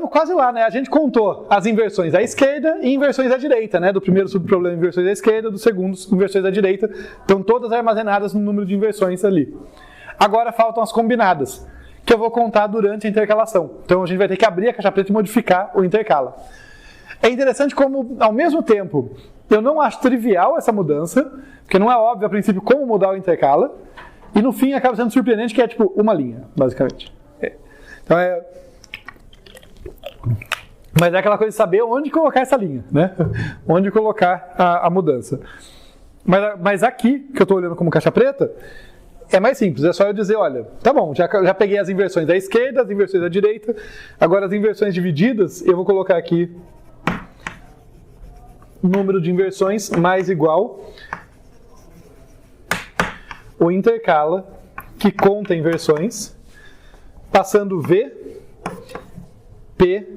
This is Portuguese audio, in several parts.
estamos quase lá, né? A gente contou as inversões à esquerda e inversões à direita, né? Do primeiro subproblema, inversões à esquerda, do segundo, inversões à direita. Estão todas armazenadas no número de inversões ali. Agora faltam as combinadas, que eu vou contar durante a intercalação. Então a gente vai ter que abrir a caixa preta e modificar o intercala. É interessante como, ao mesmo tempo, eu não acho trivial essa mudança, porque não é óbvio a princípio como mudar o intercala, e no fim acaba sendo surpreendente que é tipo uma linha, basicamente. Então mas é aquela coisa de saber onde colocar essa linha, né? Onde colocar a mudança. Mas aqui, que eu estou olhando como caixa preta, é mais simples, é só eu dizer, olha, tá bom, já peguei as inversões da esquerda, as inversões da direita, agora as inversões divididas, eu vou colocar aqui número de inversões mais igual o intercala que conta inversões, passando V, P,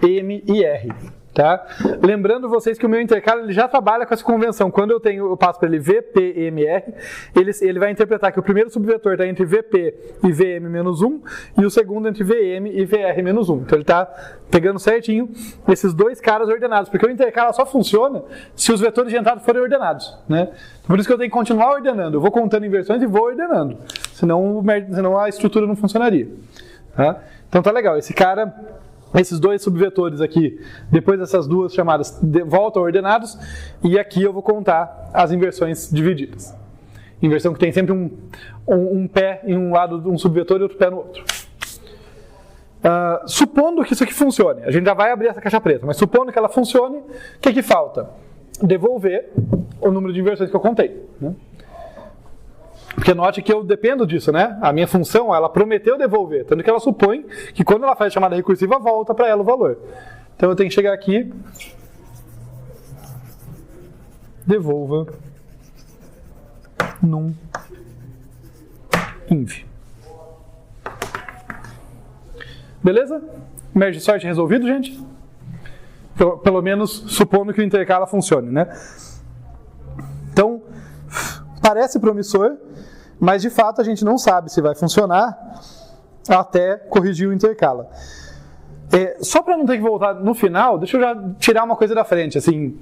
M e R. Tá? Lembrando vocês que o meu intercala ele já trabalha com essa convenção. Quando eu passo para ele VP, M, R, ele vai interpretar que o primeiro subvetor está entre VP e VM menos 1 e o segundo entre VM e VR menos 1. Então ele está pegando certinho esses dois caras ordenados, porque o intercala só funciona se os vetores de entrada forem ordenados. Né? Por isso que eu tenho que continuar ordenando. Eu vou contando inversões e vou ordenando. Senão a estrutura não funcionaria. Tá? Então tá legal. Esses dois subvetores aqui, depois dessas duas chamadas, voltam ordenados, e aqui eu vou contar as inversões divididas. Inversão que tem sempre um pé em um lado de um subvetor e outro pé no outro. Supondo que isso aqui funcione, a gente já vai abrir essa caixa preta, mas supondo que ela funcione, o que falta? Devolver o número de inversões que eu contei. Né? Porque note que eu dependo disso, né? A minha função, ela prometeu devolver, tanto que ela supõe que quando ela faz a chamada recursiva, volta para ela o valor. Então eu tenho que chegar aqui, devolva num inv. Beleza? Merge sort resolvido, gente? Pelo menos supondo que o intercala funcione, né? Então, parece promissor, mas de fato a gente não sabe se vai funcionar até corrigir o intercala. Só para não ter que voltar no final, deixa eu já tirar uma coisa da frente. Assim,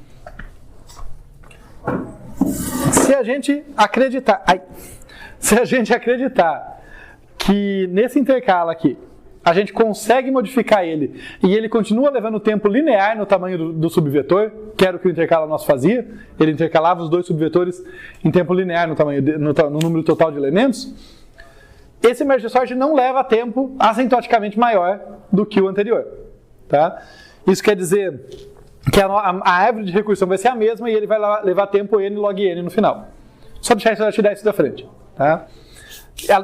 se a gente acreditar que nesse intercala aqui a gente consegue modificar ele e ele continua levando tempo linear no tamanho do subvetor, que era o que o intercala nosso fazia, ele intercalava os dois subvetores em tempo linear no número total de elementos, esse merge sort não leva tempo acentuaticamente maior do que o anterior. Tá? Isso quer dizer que a árvore de recursão vai ser a mesma e ele vai levar tempo n log n no final. Só tirar isso da frente. Tá?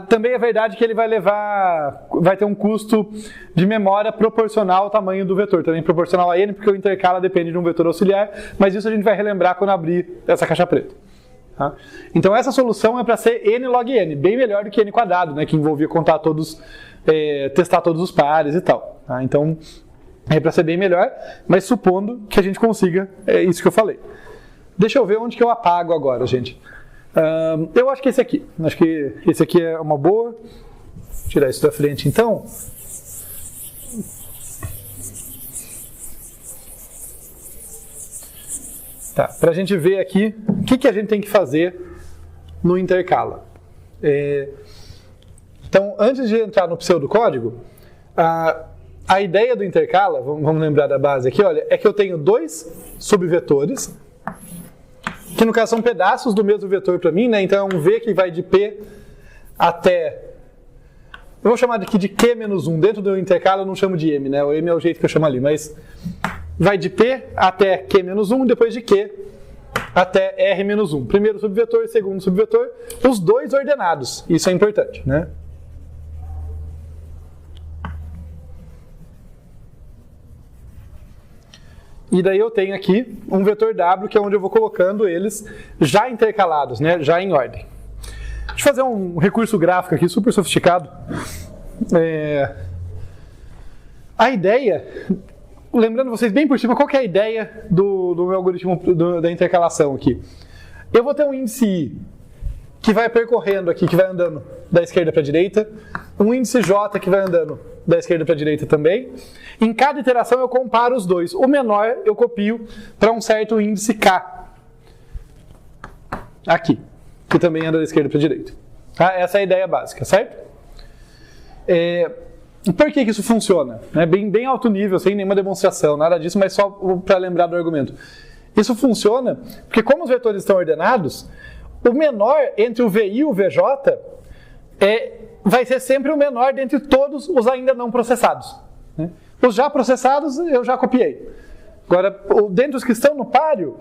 Também é verdade que ele vai ter um custo de memória proporcional ao tamanho do vetor, também proporcional a n, porque o intercala depende de um vetor auxiliar, mas isso a gente vai relembrar quando abrir essa caixa preta. Tá? Então essa solução é para ser n log n, bem melhor do que n quadrado, né, que envolvia contar testar todos os pares e tal. Tá? Então é para ser bem melhor, mas supondo que a gente consiga isso que eu falei. Deixa eu ver onde que eu apago agora, gente. Eu acho que esse aqui. Acho que esse aqui é uma boa. Vou tirar isso da frente então. Tá, para a gente ver aqui o que a gente tem que fazer no intercala. Então, antes de entrar no pseudocódigo, a ideia do intercala, vamos lembrar da base aqui, olha, é que eu tenho dois subvetores, que no caso são pedaços do mesmo vetor para mim, né? Então é um V que vai de P até... Eu vou chamar aqui de Q menos 1. Dentro do intercala eu não chamo de M, né? O M é o jeito que eu chamo ali, mas vai de P até Q menos 1, depois de Q até R menos 1. Primeiro subvetor, segundo subvetor, os dois ordenados. Isso é importante, né? E daí eu tenho aqui um vetor W, que é onde eu vou colocando eles já intercalados, né? Já em ordem. Deixa eu fazer um recurso gráfico aqui, super sofisticado. A ideia, lembrando vocês bem por cima, qual que é a ideia do meu algoritmo da intercalação aqui? Eu vou ter um índice I, que vai percorrendo aqui, que vai andando da esquerda para a direita, um índice J que vai andando da esquerda para a direita também. Em cada iteração eu comparo os dois. O menor eu copio para um certo índice K. Aqui, que também anda da esquerda para a direita. Tá? Essa é a ideia básica, certo? Por que isso funciona? Bem alto nível, sem nenhuma demonstração, nada disso, mas só para lembrar do argumento. Isso funciona porque como os vetores estão ordenados, o menor entre o VI e o VJ vai ser sempre o menor dentre todos os ainda não processados. Os já processados eu já copiei. Agora, dentre os que estão no páreo,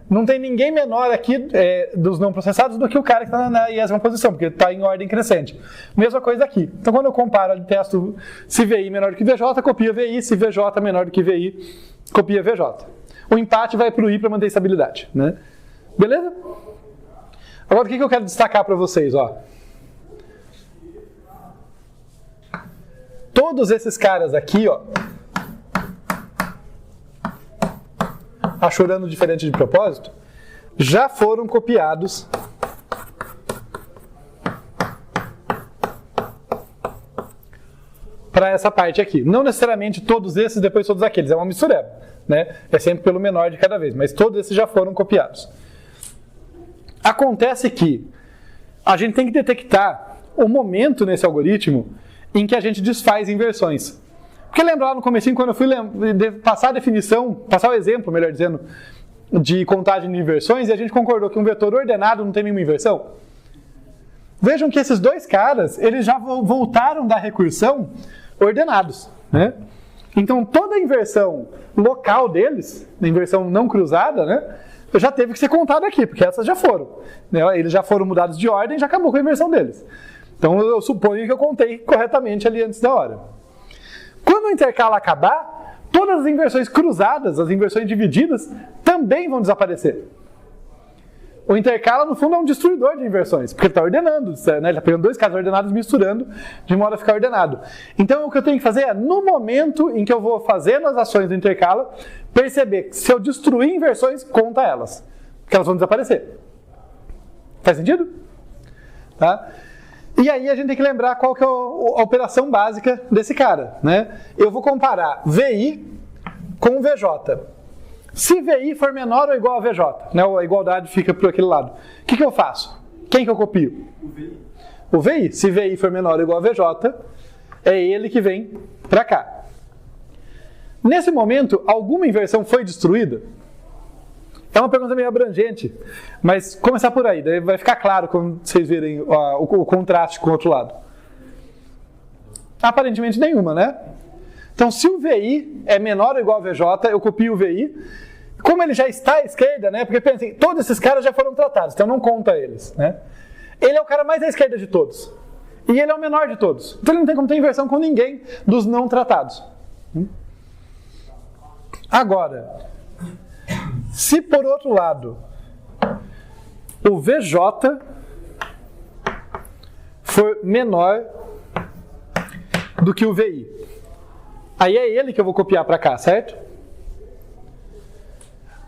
não tem ninguém menor aqui dos não processados do que o cara que está na 10ª posição, porque está em ordem crescente. Mesma coisa aqui. Então, quando eu comparo, eu testo se VI menor do que VJ, copia VI, se VJ menor do que VI, copia VJ. O empate vai para o I para manter estabilidade. Beleza? Agora, o que eu quero destacar para vocês? Todos esses caras aqui, achorando diferente de propósito, já foram copiados para essa parte aqui. Não necessariamente todos esses, depois todos aqueles, é uma mistureba, É sempre pelo menor de cada vez, mas todos esses já foram copiados. Acontece que a gente tem que detectar o momento nesse algoritmo em que a gente desfaz inversões. Porque lembra lá no comecinho, quando eu fui passar a definição, passar o exemplo, melhor dizendo, de contagem de inversões, e a gente concordou que um vetor ordenado não tem nenhuma inversão? Vejam que esses dois caras, eles já voltaram da recursão ordenados. Então toda a inversão local deles, a inversão não cruzada, já teve que ser contada aqui, porque essas já foram. Eles já foram mudados de ordem, já acabou com a inversão deles. Então eu suponho que eu contei corretamente ali antes da hora. Quando o intercalo acabar, todas as inversões cruzadas, as inversões divididas, também vão desaparecer. O intercalo, no fundo, é um destruidor de inversões, porque ele está ordenando, ele está pegando dois casos ordenados e misturando de modo a ficar ordenado. Então, o que eu tenho que fazer é, no momento em que eu vou fazendo as ações do intercalo, perceber que se eu destruir inversões, conta elas, porque elas vão desaparecer. Faz sentido? Tá? E aí a gente tem que lembrar qual que é a operação básica desse cara. Eu vou comparar VI com VJ. Se VI for menor ou igual a VJ, a igualdade fica por aquele lado. O que eu faço? Quem que eu copio? O VI. Se VI for menor ou igual a VJ, é ele que vem para cá. Nesse momento, alguma inversão foi destruída? É uma pergunta meio abrangente, mas começar por aí, daí vai ficar claro quando vocês verem o contraste com o outro lado. Aparentemente nenhuma, Então, se o VI é menor ou igual a VJ, eu copio o VI. Como ele já está à esquerda, porque pensem, todos esses caras já foram tratados, então não conta eles. Ele é o cara mais à esquerda de todos. E ele é o menor de todos. Então ele não tem como ter inversão com ninguém dos não tratados. Agora, se por outro lado o VJ for menor do que o VI, aí é ele que eu vou copiar para cá, certo?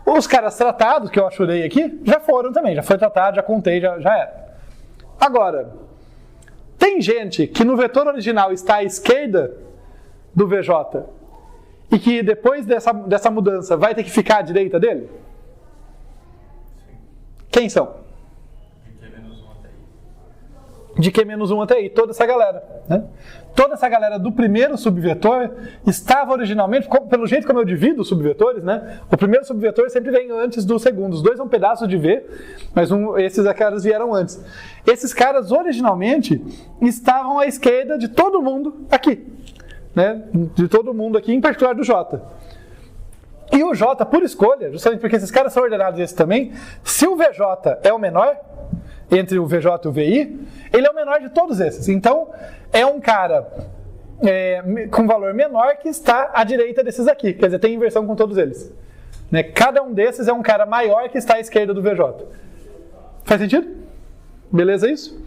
Os caras tratados, que eu achurei aqui, já foram também, já foi tratado, já contei, já era. Agora, tem gente que no vetor original está à esquerda do VJ e que depois dessa mudança vai ter que ficar à direita dele? Quem são? De Q-1 até I, toda essa galera. Toda essa galera do primeiro subvetor estava originalmente, pelo jeito como eu divido os subvetores, o primeiro subvetor sempre vem antes do segundo. Os dois são pedaços de V, mas esses caras vieram antes. Esses caras originalmente estavam à esquerda de todo mundo aqui. De todo mundo aqui, em particular do J. E o J, por escolha, justamente porque esses caras são ordenados e esses também, se o VJ é o menor, entre o VJ e o VI, ele é o menor de todos esses. Então, é um cara com valor menor que está à direita desses aqui. Quer dizer, tem inversão com todos eles. Cada um desses é um cara maior que está à esquerda do VJ. Faz sentido? Beleza isso?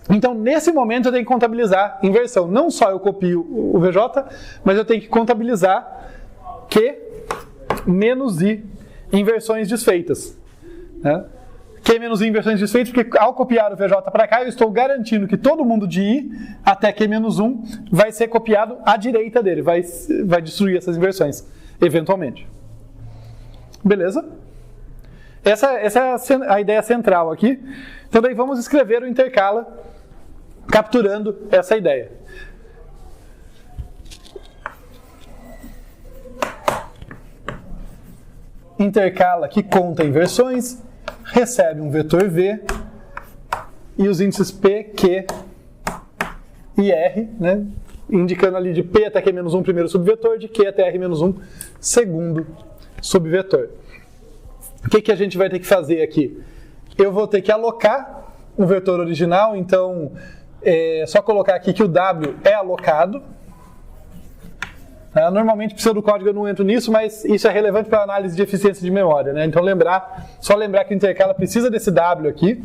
Então, nesse momento, eu tenho que contabilizar inversão. Não só eu copio o VJ, mas eu tenho que contabilizar Q menos I inversões desfeitas. Q-I inversões desfeitas, porque ao copiar o VJ para cá, eu estou garantindo que todo mundo de I até Q-1 vai ser copiado à direita dele, vai destruir essas inversões, eventualmente. Beleza? Essa é a ideia central aqui. Então daí vamos escrever o intercala capturando essa ideia. Intercala que conta inversões, recebe um vetor V e os índices P, Q e R, né? Indicando ali de P até Q-1 primeiro subvetor, de Q até R-1 segundo subvetor. O que a gente vai ter que fazer aqui? Eu vou ter que alocar um vetor original, então é só colocar aqui que o W é alocado. Normalmente, pseudocódigo eu não entro nisso, mas isso é relevante para a análise de eficiência de memória, né? Então só lembrar que o intercala precisa desse W aqui.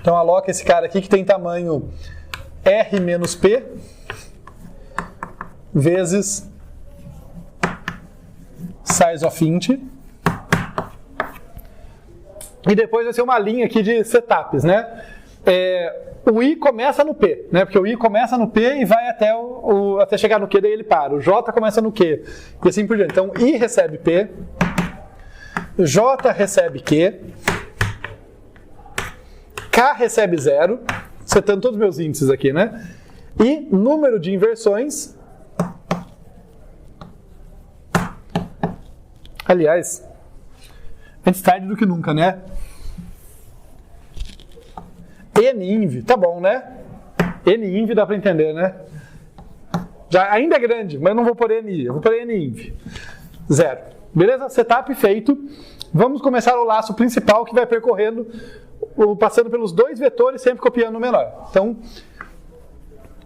Então aloca esse cara aqui que tem tamanho R-P vezes size of int. E depois vai ser uma linha aqui de setups, né? O I começa no P, né? Porque o I começa no P e vai até chegar no Q, daí ele para. O J começa no Q, e assim por diante. Então, I recebe P, J recebe Q, K recebe 0, setando todos os meus índices aqui, né? E número de inversões. Aliás, antes tarde do que nunca, né? Ninv, tá bom, né? Ninv dá pra entender, né? Ainda é grande, mas eu não vou pôr NI, eu vou pôr Ninv. 0. Beleza? Setup feito. Vamos começar o laço principal que vai percorrendo, passando pelos dois vetores, sempre copiando o menor. Então,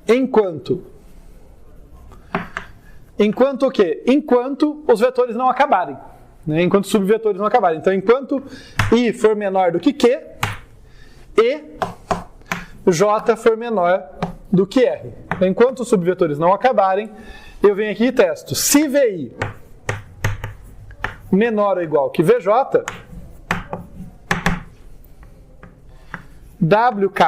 enquanto o quê? Enquanto os vetores não acabarem. Né? Enquanto os subvetores não acabarem. Então, enquanto I for menor do que Q, e J for menor do que R. Enquanto os subvetores não acabarem, eu venho aqui e testo. Se VI menor ou igual que VJ, WK++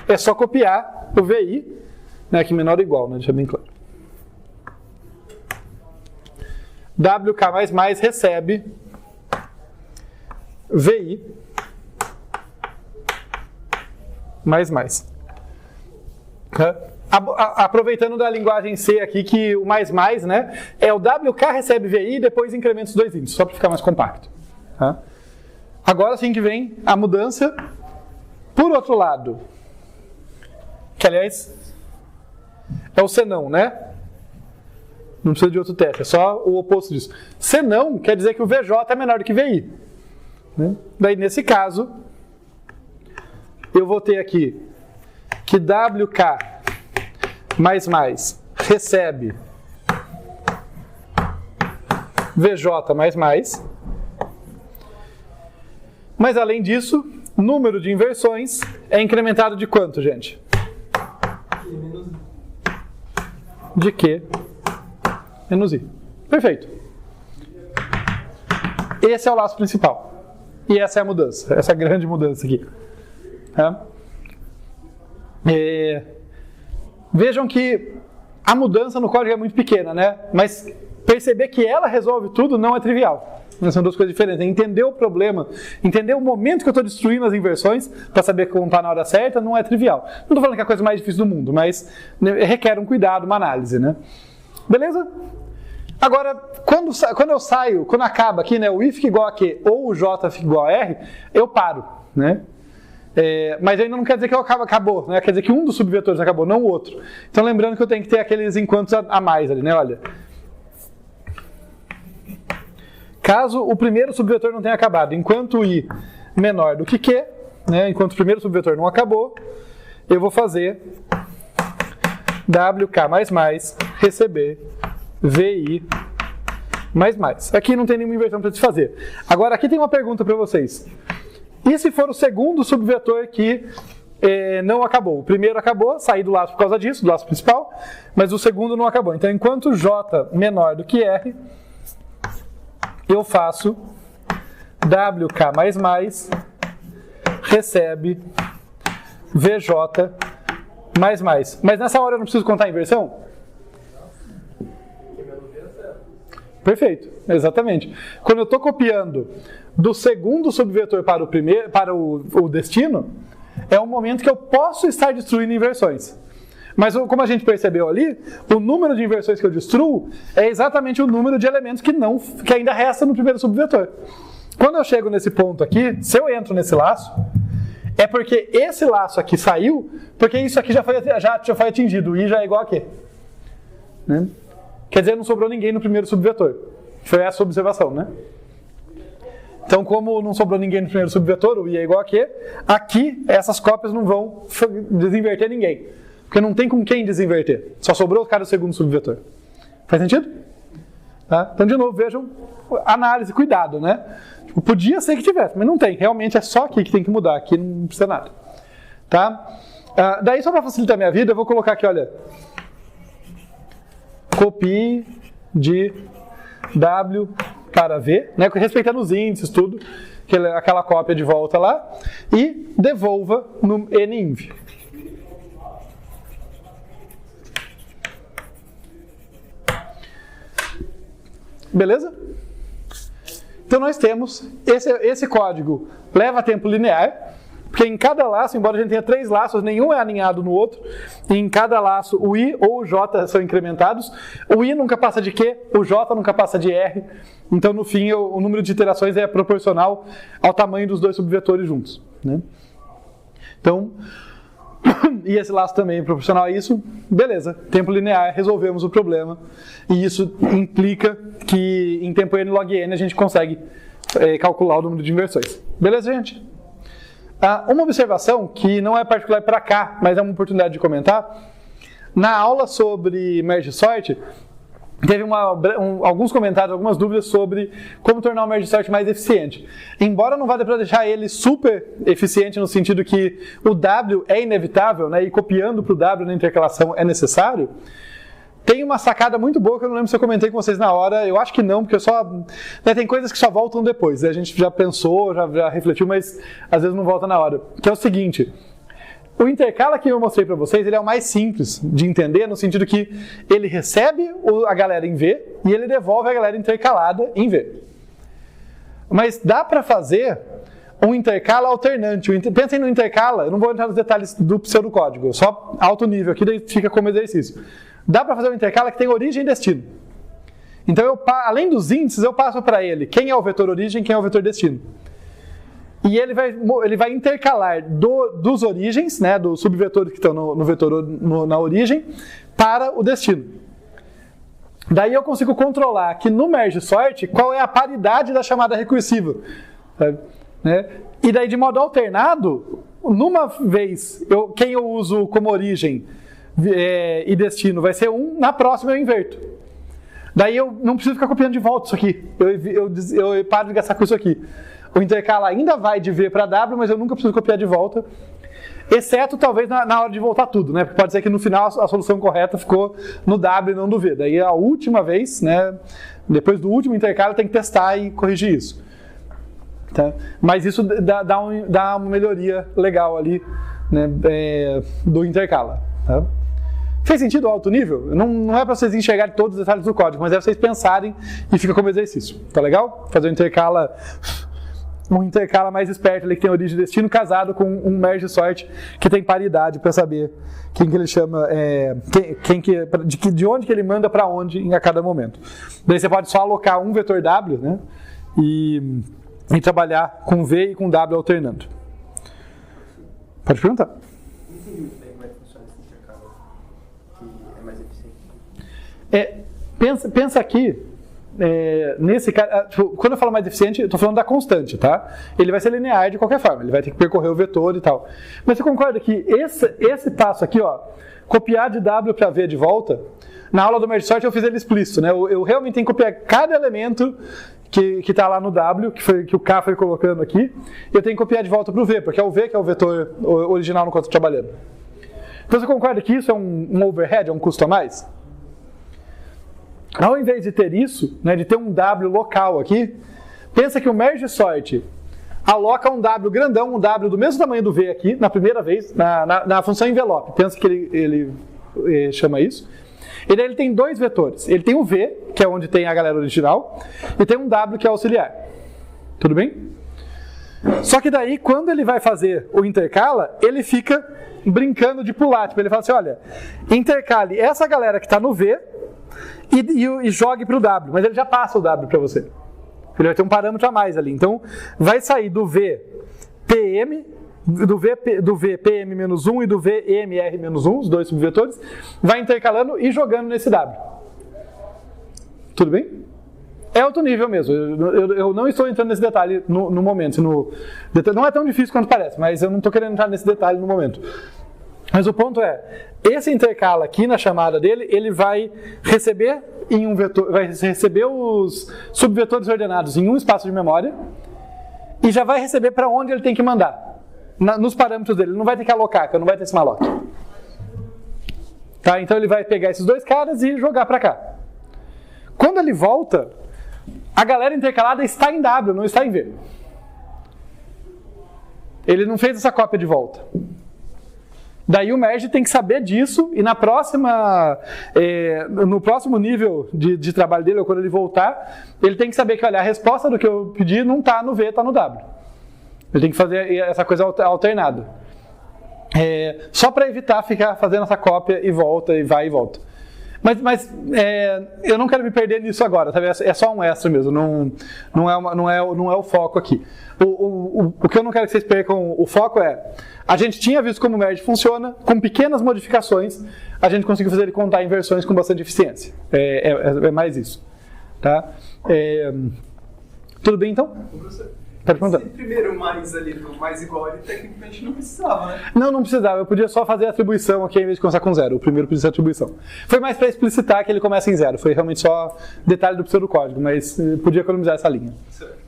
é só copiar o VI, né, que menor ou igual, né, deixa bem claro. WK++ recebe VI mais. Aproveitando da linguagem C aqui, que o mais, né, é o WK recebe VI e depois incrementa os dois índices, só para ficar mais compacto. Agora sim que vem a mudança. Por outro lado, que aliás é o senão, né? Não precisa de outro teste, é só o oposto disso. Senão quer dizer que o VJ é menor do que VI. Né? Daí nesse caso, eu vou ter aqui que WK++ recebe VJ++, mas além disso, número de inversões é incrementado de quanto, gente? De Q menos I. Perfeito. Esse é o laço principal. E essa é a mudança, essa grande mudança aqui. Vejam que a mudança no código é muito pequena, né? Mas perceber que ela resolve tudo não é trivial. São duas coisas diferentes. Entender o problema, entender o momento que eu estou destruindo as inversões para saber contar na hora certa não é trivial. Não estou falando que é a coisa mais difícil do mundo, mas requer um cuidado, uma análise, né? Beleza? Agora, quando eu saio, quando acaba aqui, né, o I fica igual a Q ou o J fica igual a R, eu paro, né? Mas ainda não quer dizer que acabou, né? Quer dizer que um dos subvetores acabou, não o outro. Então lembrando que eu tenho que ter aqueles enquantos a mais ali, né? Olha. Caso o primeiro subvetor não tenha acabado, enquanto I menor do que Q, né? Enquanto o primeiro subvetor não acabou, eu vou fazer WK++ receber VI++. Aqui não tem nenhuma inversão para desfazer. Agora aqui tem uma pergunta para vocês. E se for o segundo subvetor que não acabou? O primeiro acabou, saí do laço por causa disso, do laço principal, mas o segundo não acabou. Então, enquanto J menor do que R, eu faço WK++, recebe VJ++. Mas nessa hora eu não preciso contar a inversão? Perfeito, exatamente. Quando eu estou copiando do segundo subvetor para o primeiro, para o destino, é um momento que eu posso estar destruindo inversões. Mas como a gente percebeu ali, o número de inversões que eu destruo é exatamente o número de elementos que ainda resta no primeiro subvetor. Quando eu chego nesse ponto aqui, se eu entro nesse laço, é porque esse laço aqui saiu, porque isso aqui já foi atingido, o I já é igual a quê? Né? Quer dizer, não sobrou ninguém no primeiro subvetor. Foi essa a observação, né? Então, como não sobrou ninguém no primeiro subvetor, o I é igual a quê? Aqui, essas cópias não vão desinverter ninguém. Porque não tem com quem desinverter. Só sobrou o cara do segundo subvetor. Faz sentido? Tá? Então, de novo, vejam, análise, cuidado, né? Tipo, podia ser que tivesse, mas não tem. Realmente é só aqui que tem que mudar. Aqui não precisa nada. Tá? Daí, só para facilitar a minha vida, eu vou colocar aqui, olha... Copie de W para V, né, respeitando os índices, tudo, aquela cópia de volta lá, e devolva no ninv. Beleza? Então nós temos, esse código leva tempo linear, porque em cada laço, embora a gente tenha 3 laços, nenhum é alinhado no outro, e em cada laço o I ou o J são incrementados, o I nunca passa de Q, o J nunca passa de R, então no fim o número de iterações é proporcional ao tamanho dos 2 subvetores juntos. Né? Então, e esse laço também é proporcional a isso, beleza, tempo linear, resolvemos o problema, e isso implica que em tempo n log n a gente consegue calcular o número de inversões. Beleza, gente? Uma observação que não é particular para cá, mas é uma oportunidade de comentar. Na aula sobre merge sort, teve alguns comentários, algumas dúvidas sobre como tornar o merge sort mais eficiente. Embora não vá dar para deixar ele super eficiente no sentido que o W é inevitável, né, e copiando para o W na intercalação é necessário, tem uma sacada muito boa que eu não lembro se eu comentei com vocês na hora, eu acho que não, porque tem coisas que só voltam depois, a gente já pensou, já refletiu, mas às vezes não volta na hora. Que é o seguinte, o intercala que eu mostrei para vocês, ele é o mais simples de entender, no sentido que ele recebe a galera em V e ele devolve a galera intercalada em V. Mas dá para fazer um intercala alternante. Pensem no intercala, eu não vou entrar nos detalhes do pseudocódigo, só alto nível aqui, daí fica como exercício. Dá para fazer um intercala que tem origem e destino. Então, além dos índices, eu passo para ele quem é o vetor origem e quem é o vetor destino. E ele vai intercalar dos origens, né, dos subvetores que estão no vetor na origem, para o destino. Daí eu consigo controlar que no merge sort qual é a paridade da chamada recursiva. Né? E daí, de modo alternado, numa vez, quem eu uso como origem e destino vai ser 1, na próxima eu inverto. Daí eu não preciso ficar copiando de volta isso aqui. Eu paro de gastar com isso aqui. O intercala ainda vai de V para W, mas eu nunca preciso copiar de volta. Exceto, talvez, na hora de voltar tudo, né? Porque pode ser que no final a solução correta ficou no W e não no V. Daí a última vez, né? Depois do último intercala, tem que testar e corrigir isso. Tá? Mas isso dá uma melhoria legal ali, né? Do intercala. Tá? Fez sentido o alto nível? Não é para vocês enxergarem todos os detalhes do código, mas é para vocês pensarem e fica como exercício. Tá legal? Fazer um intercala mais esperto ali, que tem origem e destino, casado com um merge sort que tem paridade para saber quem que ele chama, de onde que ele manda para onde a cada momento. Daí você pode só alocar um vetor W, né, e trabalhar com V e com W alternando. Pode perguntar. Pensa aqui, nesse cara, quando eu falo mais eficiente, eu estou falando da constante, tá? Ele vai ser linear de qualquer forma, ele vai ter que percorrer o vetor e tal. Mas você concorda que esse passo aqui, ó, copiar de W para V de volta, na aula do merge sort eu fiz ele explícito, né? Eu realmente tenho que copiar cada elemento que está lá no W, que o K foi colocando aqui, eu tenho que copiar de volta para o V, porque é o V que é o vetor original no qual eu estou trabalhando. Então você concorda que isso é um overhead, é um custo a mais? Ao invés de ter isso, né, de ter um W local aqui, pensa que o merge sort aloca um W grandão, um W do mesmo tamanho do V aqui, na primeira vez, na função envelope. Pensa que ele chama isso. E daí ele tem dois vetores. Ele tem o V, que é onde tem a galera original, e tem um W, que é auxiliar. Tudo bem? Só que daí, quando ele vai fazer o intercala, ele fica brincando de pular. Tipo, ele fala assim, olha, intercale essa galera que está no V e jogue para o W. Mas ele já passa o W para você. Ele vai ter um parâmetro a mais ali. Então, vai sair do V PM, do V PM-1 e do V EMR-1, os dois subvetores, vai intercalando e jogando nesse W. Tudo bem? É alto nível mesmo. Eu não estou entrando nesse detalhe no momento. Não é tão difícil quanto parece, mas eu não estou querendo entrar nesse detalhe no momento. Mas o ponto é, esse intercala aqui na chamada dele, ele vai receber em um vetor, vai receber os subvetores ordenados em um espaço de memória e já vai receber para onde ele tem que mandar. Nos parâmetros dele, ele não vai ter que alocar, não vai ter esse malloc. Tá? Então ele vai pegar esses dois caras e jogar para cá. Quando ele volta, a galera intercalada está em W, não está em V. Ele não fez essa cópia de volta. Daí o merge tem que saber disso e no próximo nível de trabalho dele, ou quando ele voltar, ele tem que saber que, olha, a resposta do que eu pedi não está no V, está no W. Ele tem que fazer essa coisa alternada. Só para evitar ficar fazendo essa cópia e volta, e vai e volta. Mas eu não quero me perder nisso agora, sabe? É só um extra mesmo, não é o foco aqui. O que eu não quero que vocês percam, o foco a gente tinha visto como o merge funciona, com pequenas modificações, a gente conseguiu fazer ele contar em versões com bastante eficiência. É mais isso. Tá? Tudo bem então? Esse primeiro mais ali, do mais igual, ele tecnicamente não precisava, né? Não precisava. Eu podia só fazer a atribuição aqui, ao invés de começar com 0. O primeiro precisa de atribuição. Foi mais para explicitar que ele começa em 0. Foi realmente só detalhe do pseudocódigo, mas podia economizar essa linha. Certo.